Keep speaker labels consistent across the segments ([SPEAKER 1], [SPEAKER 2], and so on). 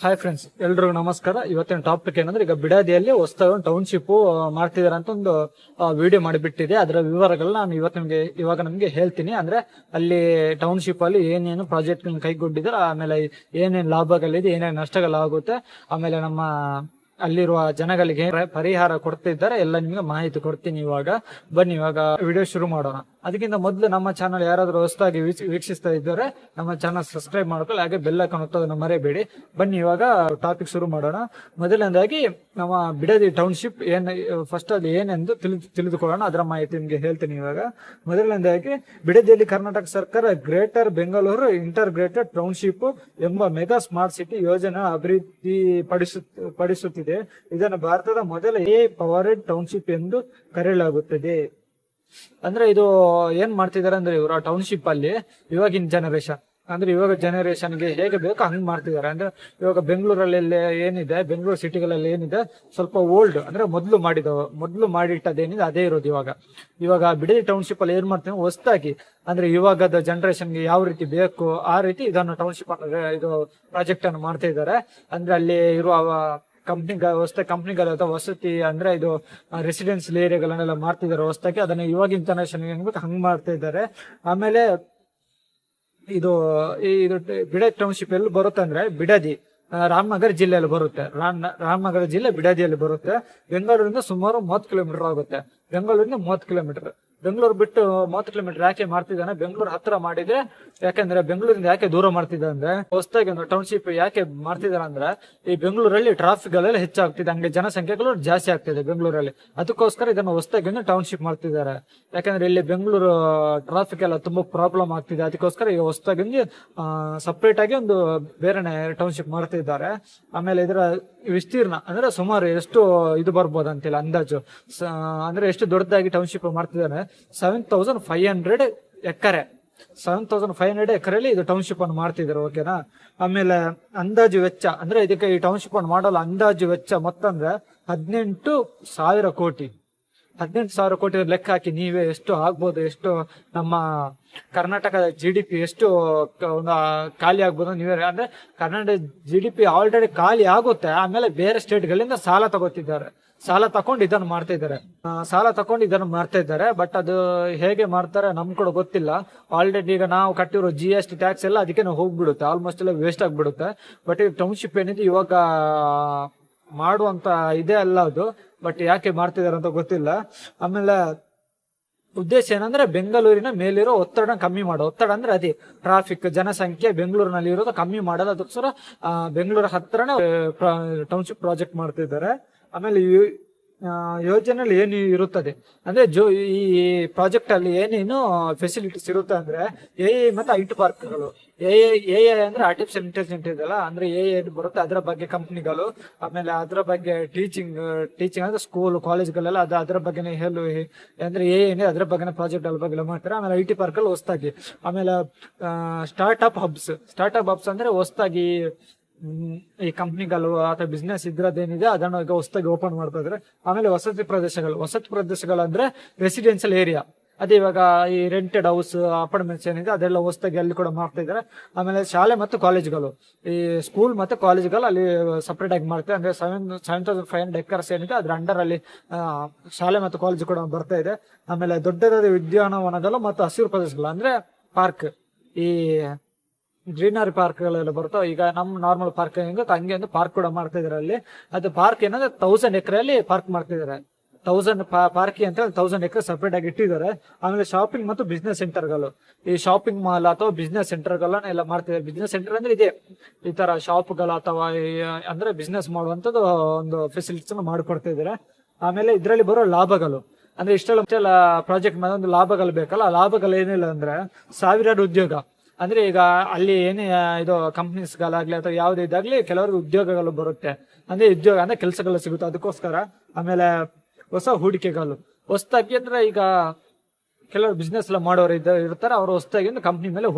[SPEAKER 1] Hi friends, ಎಲ್ರಿಗೂ ನಮಸ್ಕಾರ. ಇವತ್ತಿನ ಟಾಪಿಕ್ ಏನಂದ್ರೆ, ಈಗ ಬಿಡಾದಿಯಲ್ಲಿ ಹೊಸದಾಗಿ ಒಂದು ಟೌನ್ಶಿಪ್ ಮಾಡ್ತಿದಾರೆ ಅಂತ ಒಂದು ವಿಡಿಯೋ ಮಾಡಿಬಿಟ್ಟಿದೆ. ಅದರ ವಿವರಗಳನ್ನ ನಾನು ಇವಾಗ ನಮಗೆ ಹೇಳ್ತೀನಿ. ಅಂದ್ರೆ ಅಲ್ಲಿ ಟೌನ್ಶಿಪ್ ಅಲ್ಲಿ ಏನೇನು ಪ್ರಾಜೆಕ್ಟ್ ಕೈಗೊಂಡಿದ್ದಾರೆ, ಆಮೇಲೆ ಏನೇನು ಲಾಭಗಳಿದೆ, ಏನೇನು ನಷ್ಟಗಳಾಗುತ್ತೆ, ಆಮೇಲೆ ನಮ್ಮ ಅಲ್ಲಿರುವ ಜನಗಳಿಗೆ ಪರಿಹಾರ ಕೊಡ್ತಿದ್ದಾರೆ, ಎಲ್ಲ ನಿಮ್ಗೆ ಮಾಹಿತಿ ಕೊಡ್ತೀನಿ. ಇವಾಗ ಬನ್ನಿ, ಇವಾಗ ವಿಡಿಯೋ ಶುರು ಮಾಡೋಣ. ಅದಕ್ಕಿಂತ ಮೊದಲು ನಮ್ಮ ಚಾನಲ್ ಯಾರಾದ್ರೂ ಹೊಸದಾಗಿ ವೀಕ್ಷಿಸ್ತಾ ಇದ್ದಾರೆ, ನಮ್ಮ ಚಾನಲ್ ಸಬ್ಸ್ಕ್ರೈಬ್ ಮಾಡ್ಕೊಳ್ಳಿ, ಹಾಗೆ ಬೆಲ್ ಐಕಾನ್ ಒತ್ತೋದನ್ನ ಮರೆಯಬೇಡಿ. ಬನ್ನಿ ಇವಾಗ ಟಾಪಿಕ್ ಶುರು ಮಾಡೋಣ. ಮೊದಲನೇದಾಗಿ ನಮ್ಮ ಬಿಡದಿ ಟೌನ್ಶಿಪ್ ಫಸ್ಟ್ ಅಲ್ಲಿ ಏನೆಂದು ತಿಳಿದುಕೊಳ್ಳೋಣ. ಅದರ ಮಾಹಿತಿ ನಿಮ್ಗೆ ಹೇಳ್ತೀನಿ. ಇವಾಗ ಮೊದಲನೇದಾಗಿ ಬಿಡದಿಯಲ್ಲಿ ಕರ್ನಾಟಕ ಸರ್ಕಾರ ಗ್ರೇಟರ್ ಬೆಂಗಳೂರು ಇಂಟರ್ಗ್ರೇಟೆಡ್ ಟೌನ್ಶಿಪ್ ಎಂಬ ಮೆಗಾ ಸ್ಮಾರ್ಟ್ ಸಿಟಿ ಯೋಜನೆ ಅಭಿವೃದ್ಧಿ ಪಡಿಸುತ್ತಿದೆ. ಇದನ್ನು ಭಾರತದ ಮೊದಲ ಪವರ್ಡ್ ಟೌನ್ಶಿಪ್ ಎಂದು ಕರೆಯಲಾಗುತ್ತದೆ. ಅಂದ್ರೆ ಇದು ಏನ್ ಮಾಡ್ತಿದಾರೆ ಅಂದ್ರೆ, ಇವರು ಟೌನ್ಶಿಪ್ ಅಲ್ಲಿ ಇವಾಗಿನ ಜನರೇಷನ್ಗೆ ಹೇಗೆ ಬೇಕೋ ಹಂಗ್ ಮಾಡ್ತಿದ್ದಾರೆ. ಅಂದ್ರೆ ಇವಾಗ ಬೆಂಗಳೂರಲ್ಲಿ ಏನಿದೆ, ಬೆಂಗಳೂರು ಸಿಟಿಗಳಲ್ಲಿ ಏನಿದೆ, ಸ್ವಲ್ಪ ಓಲ್ಡ್ ಅಂದ್ರೆ ಮೊದಲು ಮಾಡಿಟ್ಟದೇನಿದೆ ಅದೇ ಇರೋದು. ಇವಾಗ ಬಿಡದಿ ಟೌನ್ಶಿಪ್ ಅಲ್ಲಿ ಏನ್ ಮಾಡ್ತೀವಿ, ಹೊಸದಾಗಿ ಅಂದ್ರೆ ಇವಾಗದ ಜನರೇಷನ್ಗೆ ಯಾವ ರೀತಿ ಬೇಕು ಆ ರೀತಿ ಇದನ್ನು ಟೌನ್ಶಿಪ್ ಇದು ಪ್ರಾಜೆಕ್ಟ್ ಅನ್ನು ಮಾಡ್ತಾ ಇದ್ದಾರೆ. ಅಂದ್ರೆ ಅಲ್ಲಿ ಇರುವ ಕಂಪ್ನಿಗಳ ಅಥವಾ ವಸತಿ ಅಂದ್ರೆ ಇದು ರೆಸಿಡೆನ್ಸಿಯಲ್ ಏರಿಯಾಗಳನ್ನೆಲ್ಲ ಮಾಡ್ತಿದ್ದಾರೆ ಹೊಸದಾಗಿ. ಅದನ್ನ ಇವಾಗಿನ ಜನರೇಷನ್ ಹಂಗ್ ಮಾಡ್ತಾ ಇದ್ದಾರೆ. ಆಮೇಲೆ ಇದು ಬಿಡದಿ ಟೌನ್ಶಿಪ್ ಎಲ್ಲಿ ಬರುತ್ತೆ ಅಂದ್ರೆ, ಬಿಡದಿ ರಾಮನಗರ ಜಿಲ್ಲೆಯಲ್ಲಿ ಬರುತ್ತೆ. ರಾಮನಗರ ಜಿಲ್ಲೆ ಬಿಡದಿಯಲ್ಲಿ ಬರುತ್ತೆ. ಬೆಂಗಳೂರಿಂದ ಸುಮಾರು 30 ಕಿಲೋಮೀಟರ್ ಆಗುತ್ತೆ. ಬೆಂಗಳೂರು ಬಿಟ್ಟು 30 ಕಿಲೋಮೀಟರ್ ಯಾಕೆ ಮಾಡ್ತಿದ್ದಾನೆ, ಬೆಂಗಳೂರು ಹತ್ರ ಮಾಡಿದ್ರೆ, ಯಾಕಂದ್ರೆ ಬೆಂಗಳೂರಿಂದ ಯಾಕೆ ದೂರ ಮಾಡ್ತಿದ್ದ ಅಂದ್ರೆ, ಹೊಸದಾಗಿ ಒಂದು ಟೌನ್ಶಿಪ್ ಯಾಕೆ ಮಾಡ್ತಿದಾರೆ ಅಂದ್ರೆ, ಈ ಬೆಂಗಳೂರಲ್ಲಿ ಟ್ರಾಫಿಕ್ ಗಳೆಲ್ಲ ಹೆಚ್ಚಾಗ್ತಿದೆ, ಹಂಗೆ ಜನಸಂಖ್ಯೆಗಳು ಜಾಸ್ತಿ ಆಗ್ತಿದೆ ಬೆಂಗಳೂರಲ್ಲಿ. ಅದಕ್ಕೋಸ್ಕರ ಇದನ್ನು ಹೊಸದಾಗಿ ಒಂದು ಟೌನ್ಶಿಪ್ ಮಾಡ್ತಿದ್ದಾರೆ. ಯಾಕಂದ್ರೆ ಇಲ್ಲಿ ಬೆಂಗಳೂರು ಟ್ರಾಫಿಕ್ ಎಲ್ಲ ತುಂಬಾ ಪ್ರಾಬ್ಲಮ್ ಆಗ್ತಿದೆ. ಅದಕ್ಕೋಸ್ಕರ ಈಗ ಹೊಸದಾಗಿ ಸಪರೇಟ್ ಆಗಿ ಒಂದು ಬೇರೆ ಟೌನ್ಶಿಪ್ ಮಾಡ್ತಿದ್ದಾರೆ. ಆಮೇಲೆ ಇದರ ವಿಸ್ತೀರ್ಣ ಅಂದ್ರೆ ಸುಮಾರು ಎಷ್ಟು ಇದು ಬರ್ಬೋದು ಅಂತಿಲ್ಲ ಅಂದಾಜು. ಅಂದ್ರೆ ಎಷ್ಟು ದೊಡ್ಡದಾಗಿ ಟೌನ್ಶಿಪ್ ಮಾಡ್ತಿದ್ದಾರೆ, 7,500 ಎಕರೆ. 7,500 ಎಕರೆಯಲ್ಲಿ ಇದು ಟೌನ್ಶಿಪ್ ಅನ್ನು ಮಾಡ್ತಿದ್ದಾರೆ. ಓಕೆನಾ. ಆಮೇಲೆ ಅಂದಾಜು ವೆಚ್ಚ ಅಂದ್ರೆ, ಇದಕ್ಕೆ ಈ ಟೌನ್ಶಿಪ್ ಅನ್ನು ಮಾಡಲು ಅಂದಾಜು ವೆಚ್ಚ ಮೊತ್ತ ಅಂದ್ರೆ 18,000 ಕೋಟಿ. 18,000 ಕೋಟಿ ಲೆಕ್ಕ ಹಾಕಿ ನೀವೇ ಎಷ್ಟು ಆಗ್ಬೋದು, ಎಷ್ಟು ನಮ್ಮ ಕರ್ನಾಟಕದ GDP ಎಷ್ಟು ಖಾಲಿ ಆಗ್ಬೋದು ನೀವೇ. ಅಂದ್ರೆ ಕರ್ನಾಟಕ GDP ಆಲ್ರೆಡಿ ಖಾಲಿ ಆಗುತ್ತೆ. ಆಮೇಲೆ ಬೇರೆ ಸ್ಟೇಟ್ಗಳಿಂದ ಸಾಲ ತಗೊಂಡು ಇದನ್ನು ಮಾಡ್ತಾ ಇದ್ದಾರೆ. ಬಟ್ ಅದು ಹೇಗೆ ಮಾಡ್ತಾರೆ ನಮ್ ಕೂಡ ಗೊತ್ತಿಲ್ಲ. ಆಲ್ರೆಡಿ ಈಗ ನಾವು ಕಟ್ಟಿರೋ GST ಟ್ಯಾಕ್ಸ್ ಎಲ್ಲ ಅದಕ್ಕೆ ಹೋಗ್ಬಿಡುತ್ತೆ, ಆಲ್ಮೋಸ್ಟ್ ಎಲ್ಲ ವೇಸ್ಟ್ ಆಗ್ಬಿಡುತ್ತೆ. ಬಟ್ ಈ ಟೌನ್ಶಿಪ್ ಏನಿದೆ ಇವಾಗ ಮಾಡುವಂತ ಇದೇ ಅಲ್ಲ ಅದು. ಬಟ್ ಯಾಕೆ ಮಾಡ್ತಿದಾರೆ ಅಂತ ಗೊತ್ತಿಲ್ಲ. ಆಮೇಲೆ ಉದ್ದೇಶ ಏನಂದ್ರೆ, ಬೆಂಗಳೂರಿನ ಮೇಲಿರೋ ಒತ್ತಡ ಕಮ್ಮಿ ಮಾಡೋದು. ಒತ್ತಡ ಅಂದ್ರೆ ಅದೇ ಟ್ರಾಫಿಕ್, ಜನಸಂಖ್ಯೆ ಬೆಂಗಳೂರಿನಲ್ಲಿ ಇರೋದು ಕಮ್ಮಿ ಮಾಡೋದು. ಅದಕ್ಕೋಸ್ಕರ ಬೆಂಗಳೂರು ಹತ್ರನೇ ಟೌನ್ಶಿಪ್ ಪ್ರಾಜೆಕ್ಟ್ ಮಾಡ್ತಿದ್ದಾರೆ. ಆಮೇಲೆ ಯೋಜನೆಯಲ್ಲಿ ಏನು ಇರುತ್ತದೆ ಅಂದ್ರೆ, ಈ ಪ್ರಾಜೆಕ್ಟ್ ಅಲ್ಲಿ ಏನೇನು ಫೆಸಿಲಿಟೀಸ್ ಇರುತ್ತೆ ಅಂದ್ರೆ, ಮತ್ತೆ IT ಪಾರ್ಕ್ಗಳು. ಎ ಅಂದ್ರೆ ಆರ್ಟಿಫಿಷಿಯಲ್ ಇಂಟೆಲಿಜೆಂಟ್ ಇದೆಲ್ಲ, ಅಂದ್ರೆ ಬರುತ್ತೆ, ಅದರ ಬಗ್ಗೆ ಕಂಪ್ನಿಗಳು. ಆಮೇಲೆ ಅದರ ಬಗ್ಗೆ ಟೀಚಿಂಗ್ ಅಂದ್ರೆ ಸ್ಕೂಲ್ ಕಾಲೇಜ್ಗಳೆಲ್ಲ ಅದರ ಬಗ್ಗೆ ಅಂದ್ರೆ ಅದ್ರ ಬಗ್ಗೆ ಪ್ರಾಜೆಕ್ಟ್ ಬಗ್ಗೆ ಮಾಡ್ತಾರೆ. ಆಮೇಲೆ IT ಪಾರ್ಕ್ ಅಲ್ಲಿ ಹೊಸದಾಗಿ. ಆಮೇಲೆ ಸ್ಟಾರ್ಟ್ಅಪ್ ಹಬ್ಸ್ ಅಂದ್ರೆ ಹೊಸದಾಗಿ ಈ ಕಂಪ್ನಿಗಳು ಅಥವಾ ಬಿಸ್ನೆಸ್ ಇದ್ರದ್ದೇನಿದೆ ಅದನ್ನು ಈಗ ಹೊಸದಾಗಿ ಓಪನ್ ಮಾಡ್ತಾ ಇದ್ರೆ. ಆಮೇಲೆ ವಸತಿ ಪ್ರದೇಶಗಳು ಅಂದ್ರೆ ರೆಸಿಡೆನ್ಸಿಯಲ್ ಏರಿಯಾ. ಅದೇ ಇವಾಗ ಈ ರೆಂಟೆಡ್ ಹೌಸ್ ಅಪಾರ್ಟ್ಮೆಂಟ್ಸ್ ಏನಿದೆ ಅದೆಲ್ಲ ಹೊಸದಾಗಿ ಅಲ್ಲಿ ಕೂಡ ಮಾಡ್ತಾ ಇದ್ದಾರೆ. ಆಮೇಲೆ ಶಾಲೆ ಮತ್ತು ಕಾಲೇಜ್ಗಳು, ಈ ಸ್ಕೂಲ್ ಮತ್ತೆ ಕಾಲೇಜ್ಗಳು ಅಲ್ಲಿ ಸಪರೇಟ್ ಆಗಿ ಮಾಡ್ತಾರೆ. ಅಂದ್ರೆ 7,500 ಎಕರ್ಸ್ ಏನಿದೆ ಅದ್ರ ಅಂಡರ್ ಅಲ್ಲಿ ಶಾಲೆ ಮತ್ತು ಕಾಲೇಜ್ ಕೂಡ ಬರ್ತಾ ಇದೆ. ಆಮೇಲೆ ದೊಡ್ಡದಾದ ಉದ್ಯಾನವನಗಳು ಮತ್ತು ಹಸಿರು ಪ್ರದೇಶಗಳು ಅಂದ್ರೆ ಪಾರ್ಕ್, ಈ ಗ್ರೀನರಿ ಪಾರ್ಕ್ಗಳೆಲ್ಲ ಬರ್ತಾವ. ಈಗ ನಮ್ ನಾರ್ಮಲ್ ಪಾರ್ಕ್ ಹಂಗೆ ಒಂದು ಪಾರ್ಕ್ ಕೂಡ ಮಾಡ್ತಾ ಇದಾರೆ ಅಲ್ಲಿ. ಅದು ಪಾರ್ಕ್ ಏನಂದ್ರೆ 1000 ಎಕರೆಯಲ್ಲಿ ಪಾರ್ಕ್ ಮಾಡ್ತಿದ್ದಾರೆ. 1000 ಪಾರ್ಕಿ ಅಂತ 1000 ಎಕರೆ ಸಪರೇಟ್ ಆಗಿ ಇಟ್ಟಿದ್ದಾರೆ. ಆಮೇಲೆ ಶಾಪಿಂಗ್ ಮತ್ತು ಬಿಸ್ನೆಸ್ ಸೆಂಟರ್ಗಳು, ಈ ಶಾಪಿಂಗ್ ಮಾಲ್ ಅಥವಾ ಬಿಸ್ನೆಸ್ ಸೆಂಟರ್ಗಳನ್ನ ಎಲ್ಲ ಮಾಡ್ತಿದ್ದಾರೆ. ಬಿಸ್ನೆಸ್ ಸೆಂಟರ್ ಅಂದ್ರೆ ಇದೆ, ಈ ತರ ಶಾಪ್ಗಳು ಅಥವಾ ಅಂದ್ರೆ ಬಿಸ್ನೆಸ್ ಮಾಡುವಂತದ್ದು ಒಂದು ಫೆಸಿಲಿಟೀಸ್ ಮಾಡಿಕೊಡ್ತಾ ಇದ್ದಾರೆ. ಆಮೇಲೆ ಇದರಲ್ಲಿ ಬರೋ ಲಾಭಗಳು ಅಂದ್ರೆ, ಇಷ್ಟೆಲ್ಲ ಪ್ರಾಜೆಕ್ಟ್ ಮೇಲೆ ಒಂದು ಲಾಭಗಳು ಬೇಕಲ್ಲ. ಆ ಲಾಭಗಳು ಏನಿಲ್ಲ ಅಂದ್ರೆ, ಸಾವಿರಾರು ಉದ್ಯೋಗ. ಅಂದ್ರೆ ಈಗ ಅಲ್ಲಿ ಏನೇ ಇದು ಕಂಪ್ನೀಸ್ಗಳಾಗ್ಲಿ ಅಥವಾ ಯಾವುದೇ ಇದಾಗ್ಲಿ ಕೆಲವರಿಗೆ ಉದ್ಯೋಗಗಳು ಬರುತ್ತೆ. ಅಂದ್ರೆ ಉದ್ಯೋಗ ಅಂದ್ರೆ ಕೆಲಸಗಳು ಸಿಗುತ್ತೆ, ಅದಕ್ಕೋಸ್ಕರ. ಆಮೇಲೆ ಹೊಸ ಹೂಡಿಕೆಗಳು, ಹೊಸದಾಗಿ ಅಂದ್ರೆ ಈಗ ಕೆಲವರು ಬಿಸ್ನೆಸ್ ಎಲ್ಲ ಮಾಡೋರು ಇರ್ತಾರೆ, ಅವರು ಹೊಸದಾಗಿ ಕಂಪ್ನಿ ಮೇಲೆ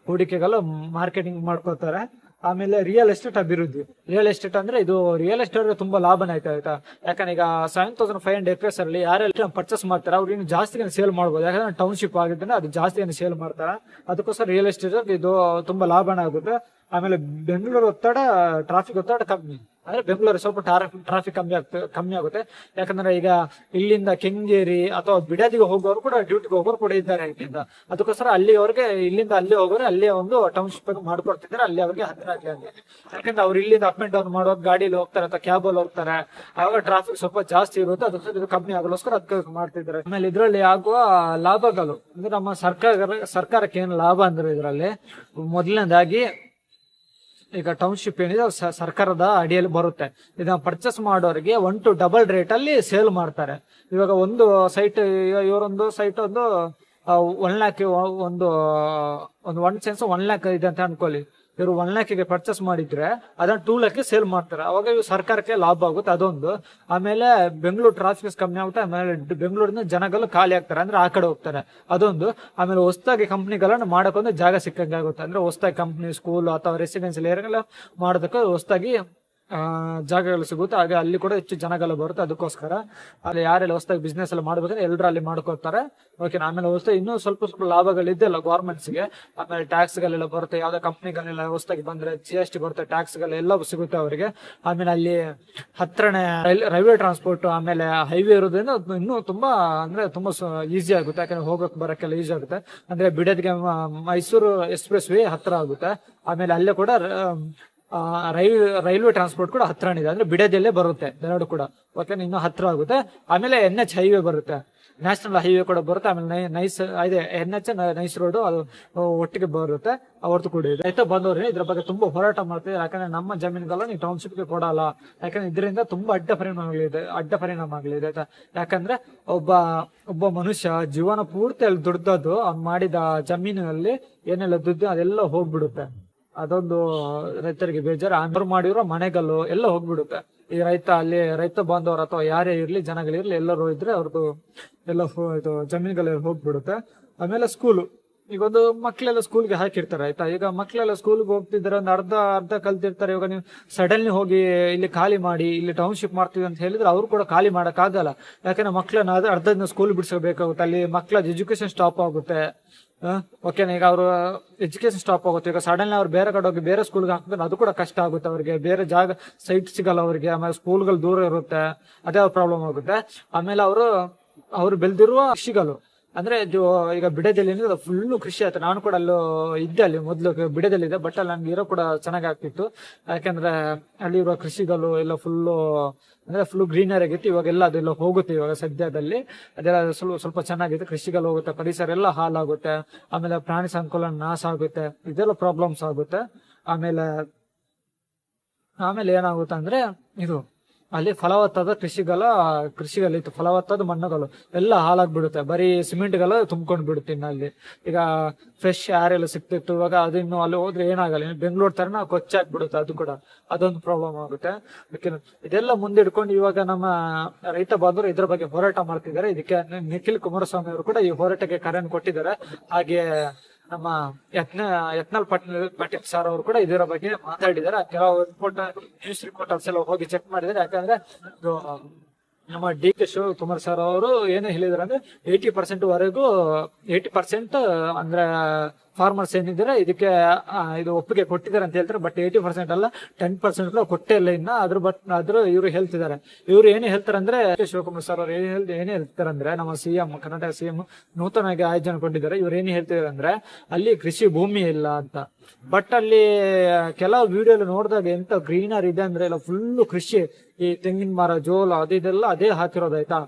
[SPEAKER 1] ಹೂಡಿಕೆಗಳು ಮಾರ್ಕೆಟಿಂಗ್ ಮಾಡ್ಕೊತಾರೆ. ಆಮೇಲೆ ರಿಯಲ್ ಎಸ್ಟೇಟ್ ಅಭಿವೃದ್ಧಿ. ರಿಯಲ್ ಎಸ್ಟೇಟ್ ಅಂದ್ರೆ ಇದು ರಿಯಲ್ ಎಸ್ಟೇಟ್ ತುಂಬಾ ಲಾಭನ ಆಯ್ತಾ. ಯಾಕಂದ್ರೆ ಈಗ 7,500 ಎಕರೆಸ್ ಅಲ್ಲಿ ಯಾರೆಲ್ಲ ಪರ್ಚೇಸ್ ಮಾಡ್ತಾರೆ ಅವ್ರು ಇನ್ನು ಜಾಸ್ತಿ ಸೇಲ್ ಮಾಡ್ಬೋದು. ಯಾಕಂದ್ರೆ ಟೌನ್ಶಿಪ್ ಆಗಿದ್ರೆ ಅದು ಜಾಸ್ತಿ ಸೇಲ್ ಮಾಡ್ತಾರೆ. ಅದಕ್ಕೋಸ್ಕರ ರಿಯಲ್ ಎಸ್ಟೇಟ್ ಇದು ತುಂಬಾ ಲಾಭನ ಆಗುತ್ತೆ. ಆಮೇಲೆ ಬೆಂಗಳೂರು ಒತ್ತಡ, ಟ್ರಾಫಿಕ್ ಒತ್ತಡ ಕಮ್ಮಿ. ಅಂದ್ರೆ ಬೆಂಗಳೂರು ಸ್ವಲ್ಪ ಟ್ರಾಫಿಕ್ ಕಮ್ಮಿ ಆಗುತ್ತೆ. ಯಾಕಂದ್ರೆ ಈಗ ಇಲ್ಲಿಂದ ಕೆಂಗೇರಿ ಅಥವಾ ಬಿಡದಿಗೆ ಹೋಗೋರು ಕೂಡ, ಡ್ಯೂಟಿಗೆ ಹೋಗೋರು ಕೂಡ ಇದ್ದಾರೆ ಇಲ್ಲಿಂದ. ಅದಕ್ಕೋಸ್ಕರ ಇಲ್ಲಿಂದ ಅಲ್ಲಿ ಹೋಗೋರು ಅಲ್ಲೇ ಒಂದು ಟೌನ್ಶಿಪ್ ಮಾಡ್ಕೊಡ್ತಿದ್ದಾರೆ, ಅಲ್ಲಿ ಅವ್ರಿಗೆ ಹತ್ತಿರ ಆಗಲಿ ಅಂತ. ಯಾಕಂದ್ರೆ ಅವ್ರು ಇಲ್ಲಿಂದ ಅಪ್ ಅಂಡ್ ಡೌನ್ ಮಾಡುವಾಗ ಗಾಡಿಲಿ ಹೋಗ್ತಾರೆ ಅಥವಾ ಕ್ಯಾಬ್ ಅಲ್ಲಿ ಹೋಗ್ತಾರೆ, ಆವಾಗ ಟ್ರಾಫಿಕ್ ಸ್ವಲ್ಪ ಜಾಸ್ತಿ ಇರುತ್ತೆ. ಅದಕ್ಕೋಸ್ಕರ ಇದು ಕಮ್ಮಿ ಆಗಲೋಸ್ಕರ ಅದಕ್ಕೆ ಮಾಡ್ತಿದ್ದಾರೆ. ಆಮೇಲೆ ಇದರಲ್ಲಿ ಆಗುವ ಲಾಭಗಳು ಅಂದ್ರೆ ನಮ್ಮ ಸರ್ಕಾರಕ್ಕೆ ಏನು ಲಾಭ ಅಂದ್ರೆ ಇದರಲ್ಲಿ ಮೊದಲನೇದಾಗಿ ಈಗ ಟೌನ್ಶಿಪ್ ಏನಿದೆ ಸರ್ಕಾರದ ಅಡಿಯಲ್ಲಿ ಬರುತ್ತೆ. ಇದನ್ನ ಪರ್ಚೇಸ್ ಮಾಡೋರಿಗೆ 1 to double ರೇಟ್ ಅಲ್ಲಿ ಸೇಲ್ ಮಾಡ್ತಾರೆ. ಇವಾಗ ಒಂದು ಸೈಟ್, ಇವರೊಂದು ಸೈಟ್ ಒಂದು 1 lakh, ಒಂದು 1 cents 1 lakh ಇದೆ ಅಂತ ಅನ್ಕೊಳ್ಳಿ. ಇವರು 1 lakh ಪರ್ಚೇಸ್ ಮಾಡಿದ್ರೆ ಅದನ್ನ 2 lakh ಸೇಲ್ ಮಾಡ್ತಾರೆ. ಅವಾಗ ಇವು ಸರ್ಕಾರಕ್ಕೆ ಲಾಭ ಆಗುತ್ತೆ, ಅದೊಂದು. ಆಮೇಲೆ ಬೆಂಗಳೂರು ಟ್ರಾಫಿಕ್ ಕಮ್ಮಿ ಆಗುತ್ತೆ. ಆಮೇಲೆ ಬೆಂಗಳೂರಿನ ಜನಗಳು ಖಾಲಿ ಆಗ್ತಾರೆ, ಅಂದ್ರೆ ಆ ಕಡೆ ಹೋಗ್ತಾರೆ, ಅದೊಂದು. ಆಮೇಲೆ ಹೊಸದಾಗಿ ಕಂಪ್ನಿಗಳನ್ನ ಮಾಡಕ್ಕೊಂದು ಜಾಗ ಸಿಕ್ಕಂಗೆ ಆಗುತ್ತೆ. ಅಂದ್ರೆ ಹೊಸದಾಗಿ ಕಂಪ್ನಿ, ಸ್ಕೂಲ್ ಅಥವಾ ರೆಸಿಡೆನ್ಸಿಯಲ್ ಏರಿಯಾಗಳ ಮಾಡೋದಕ್ಕೆ ಹೊಸದಾಗಿ ಜಾಗಗಳು ಸಿಗುತ್ತೆ. ಹಾಗೆ ಅಲ್ಲಿ ಕೂಡ ಹೆಚ್ಚು ಜನಗಳು ಬರುತ್ತೆ. ಅದಕ್ಕೋಸ್ಕರ ಅಲ್ಲಿ ಯಾರೆಲ್ಲ ಹೊಸದಾಗಿ ಬಿಸ್ನೆಸ್ ಎಲ್ಲ ಮಾಡ್ಬೇಕಂದ್ರೆ ಎಲ್ಲರೂ ಅಲ್ಲಿ ಮಾಡ್ಕೊತಾರೆ. ಓಕೆ. ಆಮೇಲೆ ಹೊಸದಾಗಿ ಇನ್ನೂ ಸ್ವಲ್ಪ ಲಾಭಗಳಿದೆಯಲ್ಲ ಗೌರ್ಮೆಂಟ್ಸ್ಗೆ. ಆಮೇಲೆ ಟ್ಯಾಕ್ಸ್ ಗಳೆಲ್ಲ ಬರುತ್ತೆ, ಯಾವ್ದೋ ಕಂಪ್ನಿಗಳೆಲ್ಲ ಹೊಸದಾಗಿ ಬಂದ್ರೆ GST ಬರುತ್ತೆ, ಟ್ಯಾಕ್ಸ್ ಗಳೆಲ್ಲ ಸಿಗುತ್ತೆ ಅವರಿಗೆ. ಆಮೇಲೆ ಅಲ್ಲಿ ಹತ್ರನೇ ರೈಲ್ವೆ ಟ್ರಾನ್ಸ್ಪೋರ್ಟ್, ಆಮೇಲೆ ಹೈವೇ ಇರೋದ್ರಿಂದ ಇನ್ನೂ ತುಂಬಾ ಈಸಿ ಆಗುತ್ತೆ. ಯಾಕಂದ್ರೆ ಹೋಗಕ್ಕೆ ಬರಕ್ಕೆಲ್ಲ ಈಸಿ ಆಗುತ್ತೆ. ಅಂದ್ರೆ ಬಿಡದಿಗೆ ಮೈಸೂರು ಎಕ್ಸ್ಪ್ರೆಸ್ ವೇ ಹತ್ರ ಆಗುತ್ತೆ. ಆಮೇಲೆ ಅಲ್ಲೇ ಕೂಡ ರೈಲ್ವೆ ಟ್ರಾನ್ಸ್ಪೋರ್ಟ್ ಕೂಡ ಹತ್ರನೇ ಇದೆ, ಅಂದ್ರೆ ಬಿಡದಿಯಲ್ಲೇ ಬರುತ್ತೆ ಎರಡು ಕೂಡ. ಓಕೆ, ಇನ್ನೂ ಹತ್ರ ಆಗುತ್ತೆ. ಆಮೇಲೆ NH ಹೈವೇ ಬರುತ್ತೆ, ನ್ಯಾಷನಲ್ ಹೈವೇ ಕೂಡ ಬರುತ್ತೆ. ಆಮೇಲೆ NH ನೈಸ್ ರೋಡ್ ಅದು ಒಟ್ಟಿಗೆ ಬರುತ್ತೆ, ಅವ್ರದ್ದು ಕೂಡ ಇದೆ. ರೈತ ಬಂದವ್ರೆ ಇದ್ರ ಬಗ್ಗೆ ತುಂಬಾ ಹೋರಾಟ ಮಾಡ್ತಿದ್ದಾರೆ. ಯಾಕಂದ್ರೆ ನಮ್ಮ ಜಮೀನುಗಳನ್ನ ನೀವು ಟೌನ್ಶಿಪ್ಗೆ ಕೊಡಲ್ಲ, ಯಾಕಂದ್ರೆ ಇದರಿಂದ ತುಂಬಾ ಅಡ್ಡ ಪರಿಣಾಮ ಆಗಲಿದೆ. ಯಾಕಂದ್ರೆ ಒಬ್ಬ ಮನುಷ್ಯ ಜೀವನ ಪೂರ್ತಿ ಅಲ್ಲಿ ದುಡ್ದದ್ದು, ಅವ್ನು ಮಾಡಿದ ಜಮೀನಿನಲ್ಲಿ ಏನೆಲ್ಲ ದುಡ್ಡು ಅದೆಲ್ಲ ಹೋಗ್ಬಿಡುತ್ತೆ. ಅದೊಂದು ರೈತರಿಗೆ ಬೇಜಾರು. ಆಮೇಲೆ ಮಾಡಿರೋ ಮನೆಗಳು ಎಲ್ಲ ಹೋಗ್ಬಿಡುತ್ತೆ. ಈ ರೈತ ಬಾಂಧವರು ಅಥವಾ ಯಾರೇ ಇರ್ಲಿ, ಜನಗಳಿರ್ಲಿ, ಎಲ್ಲರೂ ಇದ್ರೆ ಅವ್ರದ್ದು ಎಲ್ಲ ಇದು ಜಮೀನುಗಳೆಲ್ಲ ಹೋಗ್ಬಿಡುತ್ತೆ. ಆಮೇಲೆ ಸ್ಕೂಲು, ಈಗ ಒಂದು ಮಕ್ಳೆಲ್ಲ ಸ್ಕೂಲ್ಗೆ ಹಾಕಿರ್ತಾರೆ, ಆಯ್ತಾ. ಈಗ ಮಕ್ಳೆಲ್ಲ ಸ್ಕೂಲ್ಗೆ ಹೋಗ್ತಿದ್ದಾರೆ, ಒಂದು ಅರ್ಧ ಕಲ್ತಿರ್ತಾರೆ. ಇವಾಗ ನೀವು ಸಡನ್ಲಿ ಹೋಗಿ ಇಲ್ಲಿ ಖಾಲಿ ಮಾಡಿ, ಇಲ್ಲಿ ಟೌನ್ಶಿಪ್ ಮಾಡ್ತೀವಿ ಅಂತ ಹೇಳಿದ್ರೆ ಅವ್ರು ಕೂಡ ಖಾಲಿ ಮಾಡಕ್ ಆಗಲ್ಲ. ಯಾಕಂದ್ರೆ ಮಕ್ಳನ್ನ ಅರ್ಧದಿಂದ ಸ್ಕೂಲ್ ಬಿಡಿಸಬೇಕಾಗುತ್ತೆ, ಅಲ್ಲಿ ಮಕ್ಳ ಎಜುಕೇಶನ್ ಸ್ಟಾಪ್ ಆಗುತ್ತೆ. ಓಕೆನಾ. ಈಗ ಅವರು ಎಜುಕೇಶನ್ ಸ್ಟಾಪ್ ಆಗುತ್ತೆ. ಈಗ ಸಡನ್ಲಿ ಅವ್ರು ಬೇರೆ ಕಡೆ ಹೋಗಿ ಬೇರೆ ಸ್ಕೂಲ್ಗೆ ಹಾಕಿದ್ರೆ ಅದು ಕೂಡ ಕಷ್ಟ ಆಗುತ್ತೆ ಅವ್ರಿಗೆ, ಬೇರೆ ಜಾಗ ಸೈಟ್ ಸಿಗಲ್ಲ ಅವ್ರಿಗೆ. ಆಮೇಲೆ ಸ್ಕೂಲ್ಗಳು ದೂರ ಇರುತ್ತೆ, ಅದೇ ಪ್ರಾಬ್ಲಮ್ ಆಗುತ್ತೆ. ಆಮೇಲೆ ಅವರು ಬೆಳೆದಿರುವ ಕೃಷಿಗಳು ಅಂದ್ರೆ ಈಗ ಬಿಡದಲ್ಲಿ ಫುಲ್ಲು ಕೃಷಿ ಆಯ್ತು. ನಾನು ಕೂಡ ಅಲ್ಲೂ ಇದ್ದೆ, ಅಲ್ಲಿ ಮೊದಲು ಬಿಡದಲ್ಲಿದ್ದೆ. ಬಟ್ ಅಲ್ಲಿ ನನ್ಗೆ ಇರೋ ಕೂಡ ಚೆನ್ನಾಗಿ ಆಗ್ತಿತ್ತು. ಯಾಕಂದ್ರೆ ಅಲ್ಲಿರುವ ಕೃಷಿಗಳು ಎಲ್ಲ ಫುಲ್ ಗ್ರೀನರಿ ಆಗಿತ್ತು. ಇವಾಗೆಲ್ಲ ಅದೆಲ್ಲ ಹೋಗುತ್ತೆ ಇವಾಗ ಸದ್ಯದಲ್ಲಿ. ಅದೆಲ್ಲ ಸ್ವಲ್ಪ ಚೆನ್ನಾಗಿದೆ, ಕೃಷಿಗಳು ಹೋಗುತ್ತೆ, ಪರಿಸರ ಎಲ್ಲ ಹಾಳಾಗುತ್ತೆ. ಆಮೇಲೆ ಪ್ರಾಣಿ ಸಂಕುಲ ನಾಶ ಆಗುತ್ತೆ, ಇದೆಲ್ಲ ಪ್ರಾಬ್ಲಮ್ಸ್ ಆಗುತ್ತೆ. ಆಮೇಲೆ ಏನಾಗುತ್ತೆ ಅಂದ್ರೆ ಅಲ್ಲಿ ಫಲವತ್ತಾದ ಕೃಷಿಗಳಿತ್ತು, ಫಲವತ್ತಾದ ಮಣ್ಣುಗಳು ಎಲ್ಲ ಹಾಳಾಗ್ಬಿಡುತ್ತೆ. ಬರೀ ಸಿಮೆಂಟ್ಗಳು ತುಂಬ್ಕೊಂಡ್ ಬಿಡುತ್ತೆ. ಅಲ್ಲಿ ಈಗ ಫ್ರೆಶ್ ಏರ್ ಎಲ್ಲ ಸಿಕ್ತಿತ್ತು, ಇವಾಗ ಅದಿನ್ನು ಅಲ್ಲಿ ಹೋದ್ರೆ ಏನಾಗಲ್ಲ, ಬೆಂಗಳೂರು ತರನ ಕೊಚ್ಚಾಗ್ಬಿಡುತ್ತೆ. ಅದು ಕೂಡ ಅದೊಂದು ಪ್ರಾಬ್ಲಮ್ ಆಗುತ್ತೆ. ಇದೆಲ್ಲ ಮುಂದಿಡ್ಕೊಂಡು ಇವಾಗ ನಮ್ಮ ರೈತ ಬಾಂಧವರು ಇದ್ರ ಬಗ್ಗೆ ಹೋರಾಟ ಮಾಡ್ತಿದ್ದಾರೆ. ಇದಕ್ಕೆ ನಿಖಿಲ್ ಕುಮಾರಸ್ವಾಮಿ ಅವರು ಕೂಡ ಈ ಹೋರಾಟಕ್ಕೆ ಕರೆಯನ್ನು ಕೊಟ್ಟಿದ್ದಾರೆ. ಹಾಗೆ ನಮ್ಮ ಯತ್ನಾಳ್ ಪಾಟೀಲ್ ಸರ್ ಅವರು ಕೂಡ ಇದರ ಬಗ್ಗೆ ಮಾತಾಡಿದ್ದಾರೆ. ಕೆಲವು ನ್ಯೂಸ್ ರಿಪೋರ್ಟರ್ಸ್ ಎಲ್ಲ ಹೋಗಿ ಚೆಕ್ ಮಾಡಿದ್ದಾರೆ. ಯಾಕಂದ್ರೆ ನಮ್ಮ DK ಶಿವಕುಮಾರ್ ಸರ್ ಅವರು ಏನು ಹೇಳಿದಾರೆ ಅಂದ್ರೆ 80% ವರೆಗೂ 80% ಅಂದ್ರೆ ಫಾರ್ಮರ್ಸ್ ಏನಿದ್ದಾರೆ ಇದಕ್ಕೆ ಇದು ಒಪ್ಪಿಗೆ ಕೊಟ್ಟಿದ್ದಾರೆ ಅಂತ ಹೇಳ್ತಾರೆ. ಬಟ್ 80% ಅಲ್ಲ, 10% ಕೊಟ್ಟೇ ಇಲ್ಲ ಇನ್ನ. ಆದ್ರೂ ಇವರು ಹೇಳ್ತಿದ್ದಾರೆ. ಇವ್ರು ಏನು ಹೇಳ್ತಾರೆ ಅಂದ್ರೆ, ಶಿವಕುಮಾರ್ ಸರ್ ಅವ್ರು ಏನೇ ಹೇಳ್ತಾರೆ ಅಂದ್ರೆ, ನಮ್ಮ ಕರ್ನಾಟಕ CM ನೂತನವಾಗಿ ಆಯೋಜನೆಗೊಂಡಿದ್ದಾರೆ. ಇವ್ರು ಏನು ಹೇಳ್ತಿದ್ದಾರೆ ಅಂದ್ರೆ, ಅಲ್ಲಿ ಕೃಷಿ ಭೂಮಿ ಇಲ್ಲ ಅಂತ. ಬಟ್ ಅಲ್ಲಿ ಕೆಲವು ವಿಡಿಯೋ ನೋಡಿದಾಗ ಎಂತ ಗ್ರೀನರ್ ಇದೆ ಅಂದ್ರೆ ಎಲ್ಲ ಫುಲ್ಲು ಕೃಷಿ, ಈ ತೆಂಗಿನ ಮರ, ಜೋಳ ಇದೆಲ್ಲ ಅದೇ ಹಾಕಿರೋದಾಯ್ತಾ.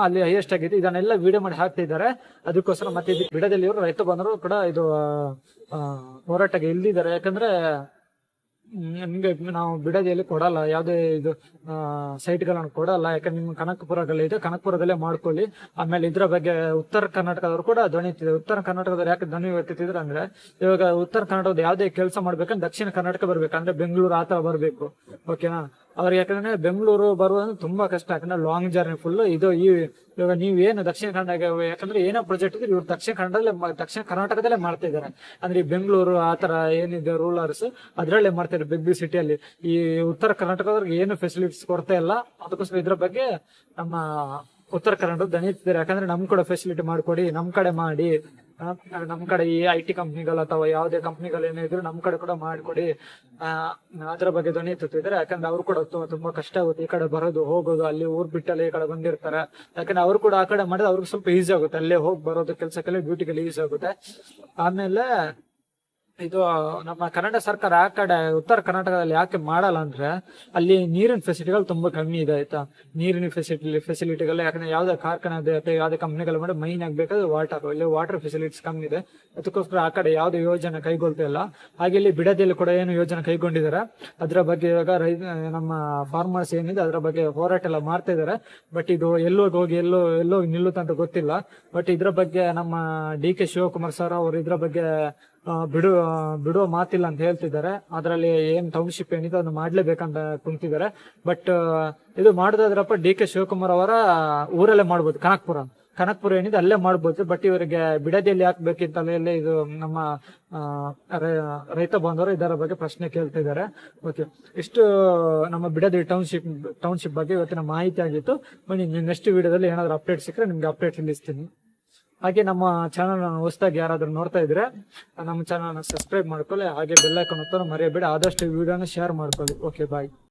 [SPEAKER 1] ಅಲ್ಲಿ ಹೈಯೆಸ್ಟ್ ಆಗಿದೆ. ಇದನ್ನೆಲ್ಲ ವಿಡಿಯೋ ಮಾಡಿ ಹಾಕ್ತಿದ್ದಾರೆ. ಅದಕ್ಕೋಸ್ಕರ ಮತ್ತೆ ಬಿಡದಲ್ಲಿ ಇವರು ರೈತ ಬಂದರು ಕೂಡ ಇದು ಹೋರಾಟಕ್ಕೆ ಇಲ್ದಿದ್ದಾರೆ. ಯಾಕಂದ್ರೆ ನಿಮ್ಗೆ ನಾವು ಬಿಡದಿಯಲ್ಲಿ ಕೊಡಲ್ಲ, ಯಾವುದೇ ಇದು ಸೈಟ್ಗಳನ್ನು ಕೊಡಲ್ಲ. ಯಾಕಂದ್ರೆ ನಿಮ್ಗೆ ಕನಕಪುರಗಳಿದೆ, ಕನಕಪುರದಲ್ಲೇ ಮಾಡ್ಕೊಳ್ಳಿ. ಆಮೇಲೆ ಇದ್ರ ಬಗ್ಗೆ ಉತ್ತರ ಕರ್ನಾಟಕದವರು ಕೂಡ ಧ್ವನಿ ಎತ್ತಿದೆ. ಉತ್ತರ ಕರ್ನಾಟಕದವ್ರು ಯಾಕೆ ಧ್ವನಿ ಎತ್ತಿದ್ರು ಅಂದ್ರೆ, ಇವಾಗ ಉತ್ತರ ಕರ್ನಾಟಕದ ಯಾವುದೇ ಕೆಲಸ ಮಾಡ್ಬೇಕಂದ್ರೆ ದಕ್ಷಿಣ ಕರ್ನಾಟಕ ಬರ್ಬೇಕಂದ್ರೆ ಬೆಂಗಳೂರು ಆತರ ಬರ್ಬೇಕು. ಓಕೆನಾ. ಅವ್ರಿಗೆ ಯಾಕಂದ್ರೆ ಬೆಂಗಳೂರು ಬರುವುದು ತುಂಬಾ ಕಷ್ಟ. ಯಾಕಂದ್ರೆ ಲಾಂಗ್ ಜರ್ನಿ ಫುಲ್ ಇದು. ಇವಾಗ ನೀವೇನು ದಕ್ಷಿಣ ಕನ್ನಡ, ಯಾಕಂದ್ರೆ ಏನೋ ಪ್ರಾಜೆಕ್ಟ್ ಇದ್ರೆ ಇವ್ರು ದಕ್ಷಿಣ ಕರ್ನಾಟಕದಲ್ಲೇ ಮಾಡ್ತಾ ಇದಾರೆ. ಅಂದ್ರೆ ಈ ಬೆಂಗಳೂರು ಆತರ ಏನಿದೆ ರೂಲರ್ಸ್ ಅದ್ರಲ್ಲೇ ಮಾಡ್ತಾರೆ, ಬಿಗ್ ಸಿಟಿಯಲ್ಲಿ. ಈ ಉತ್ತರ ಕರ್ನಾಟಕದವ್ರಿಗೆ ಏನು ಫೆಸಿಲಿಟೀಸ್ ಕೊಡ್ತಾ ಇಲ್ಲ. ಅದಕ್ಕೋಸ್ಕರ ಇದ್ರ ಬಗ್ಗೆ ನಮ್ಮ ಉತ್ತರ ಕರ್ನಾಟಕ ದನಿ ಇರ್ತಿದ್ದಾರೆ. ಯಾಕಂದ್ರೆ ನಮ್ ಕೂಡ ಫೆಸಿಲಿಟಿ ಮಾಡ್ಕೊಡಿ, ನಮ್ ಕಡೆ ಮಾಡಿ ನಮ್ ಕಡೆ ಈ IT ಕಂಪ್ನಿಗಳು ಅಥವಾ ಯಾವುದೇ ಕಂಪ್ನಿಗಳು ಏನೇ ಇದ್ರು ನಮ್ ಕಡೆ ಕೂಡ ಮಾಡಿಕೊಡಿ ಅದ್ರ ಬಗ್ಗೆ ಧ್ವನಿ ಎತ್ತುತ್ತಿದ್ದಾರೆ. ಯಾಕಂದ್ರೆ ಅವ್ರು ಕೂಡ ತುಂಬಾ ಕಷ್ಟ ಆಗುತ್ತೆ ಈ ಕಡೆ ಬರೋದು ಹೋಗೋದು, ಅಲ್ಲಿ ಊರ್ ಬಿಟ್ಟಲ್ಲಿ ಈ ಕಡೆ ಬಂದಿರ್ತಾರೆ. ಯಾಕಂದ್ರೆ ಅವ್ರು ಕೂಡ ಆ ಕಡೆ ಮಾಡಿದ್ರೆ ಅವ್ರಿಗೆ ಸ್ವಲ್ಪ ಈಸಿ ಆಗುತ್ತೆ, ಅಲ್ಲೇ ಹೋಗಿ ಬರೋದು ಕೆಲ್ಸಕ್ಕೆಲ್ಲ ಡ್ಯೂಟಿಗೆಲ್ಲ ಈಸಿ ಆಗುತ್ತೆ. ಆಮೇಲೆ ಇದು ನಮ್ಮ ಕರ್ನಾಟಕ ಸರ್ಕಾರ ಆ ಕಡೆ ಉತ್ತರ ಕರ್ನಾಟಕದಲ್ಲಿ ಯಾಕೆ ಮಾಡಲ್ಲ ಅಂದ್ರೆ ಅಲ್ಲಿ ನೀರಿನ ಫೆಸಿಲಿಟಿಗಳು ತುಂಬಾ ಕಮ್ಮಿ ಇದೆ ಆಯ್ತಾ. ನೀರಿನ ಫೆಸಿಲಿಟಿಗಳು ಯಾಕಂದ್ರೆ ಯಾವ್ದೇ ಕಾರ್ಖಾನೆ ಇದೆ ಅಥವಾ ಯಾವ್ದೇ ಕಂಪ್ನಿಗಳು ಮಾಡಿ ಮೈನ್ ಆಗ್ಬೇಕಾದ್ರೆ ವಾಟರ್, ಇಲ್ಲಿ ವಾಟರ್ ಫೆಸಿಲಿಟೀಸ್ ಕಮ್ಮಿ ಇದೆ. ಅದಕ್ಕೋಸ್ಕರ ಆ ಕಡೆ ಯಾವುದೇ ಯೋಜನೆ ಕೈಗೊಳ್ತಾ ಇಲ್ಲ. ಹಾಗೆ ಇಲ್ಲಿ ಬಿಡದಿಯಲ್ಲಿ ಕೂಡ ಏನು ಯೋಜನೆ ಕೈಗೊಂಡಿದ್ದಾರೆ ಅದ್ರ ಬಗ್ಗೆ ಇವಾಗ ನಮ್ಮ ಫಾರ್ಮರ್ಸ್ ಏನಿದೆ ಅದ್ರ ಬಗ್ಗೆ ಹೋರಾಟ ಎಲ್ಲ ಮಾಡ್ತಾ ಇದಾರೆ. ಬಟ್ ಇದು ಹೋಗಿ ಎಲ್ಲೋ ನಿಲ್ಲುತ್ತೆ ಅಂತ ಗೊತ್ತಿಲ್ಲ. ಬಟ್ ಇದ್ರ ಬಗ್ಗೆ ನಮ್ಮ DK ಶಿವಕುಮಾರ್ ಸರ್ ಅವರು ಇದ್ರ ಬಗ್ಗೆ ಬಿಡುವ ಮಾತಿಲ್ಲ ಅಂತ ಹೇಳ್ತಿದ್ದಾರೆ. ಅದರಲ್ಲಿ ಏನ್ ಟೌನ್ಶಿಪ್ ಏನಿದೆ ಅದನ್ನ ಮಾಡ್ಲೇಬೇಕಂತ ಕುಂತಿದ್ದಾರೆ. ಬಟ್ ಇದು ಮಾಡೋದಾದ್ರಪ್ಪ DK ಶಿವಕುಮಾರ್ ಅವರ ಊರಲ್ಲೇ ಮಾಡ್ಬೋದು, ಕನಕ್ಪುರ ಏನಿದೆ ಅಲ್ಲೇ ಮಾಡ್ಬೋದು. ಬಟ್ ಇವರಿಗೆ ಬಿಡದಿಯಲ್ಲಿ ಹಾಕ್ಬೇಕಿಂತಲೇ ಇದು ನಮ್ಮ ರೈತ ಬಾಂಧವರು ಇದರ ಬಗ್ಗೆ ಪ್ರಶ್ನೆ ಕೇಳ್ತಿದ್ದಾರೆ. ಓಕೆ, ಇಷ್ಟು ನಮ್ಮ ಬಿಡದಿ ಟೌನ್ಶಿಪ್ ಬಗ್ಗೆ ಇವತ್ತಿನ ಮಾಹಿತಿ ಆಗಿತ್ತು. ಬನ್ನಿ ನೆಕ್ಸ್ಟ್ ವಿಡಿಯೋದಲ್ಲಿ ಏನಾದ್ರು ಅಪ್ಡೇಟ್ ಸಿಕ್ಕರೆ ನಿಮ್ಗೆ ಅಪ್ಡೇಟ್ ತಿಳಿಸ್ತೀನಿ. ಹಾಗೆ ನಮ್ಮ ಚಾನಲ್ ಹೊಸದಾಗಿ ಯಾರಾದ್ರೂ ನೋಡ್ತಾ ಇದ್ರೆ ನಮ್ಮ ಚಾನಲ್ ಸಬ್ಸ್ಕ್ರೈಬ್ ಮಾಡ್ಕೊಳ್ಳಿ. ಹಾಗೆ ಬೆಲ್ ಐಕಾನ್ ಒತ್ತೋದು ಮರೆಯಬೇಡಿ. ಆದಷ್ಟು ವಿಡಿಯೋನ ಶೇರ್ ಮಾಡ್ಕೊಳ್ಳಿ. ಓಕೆ, ಬಾಯ್.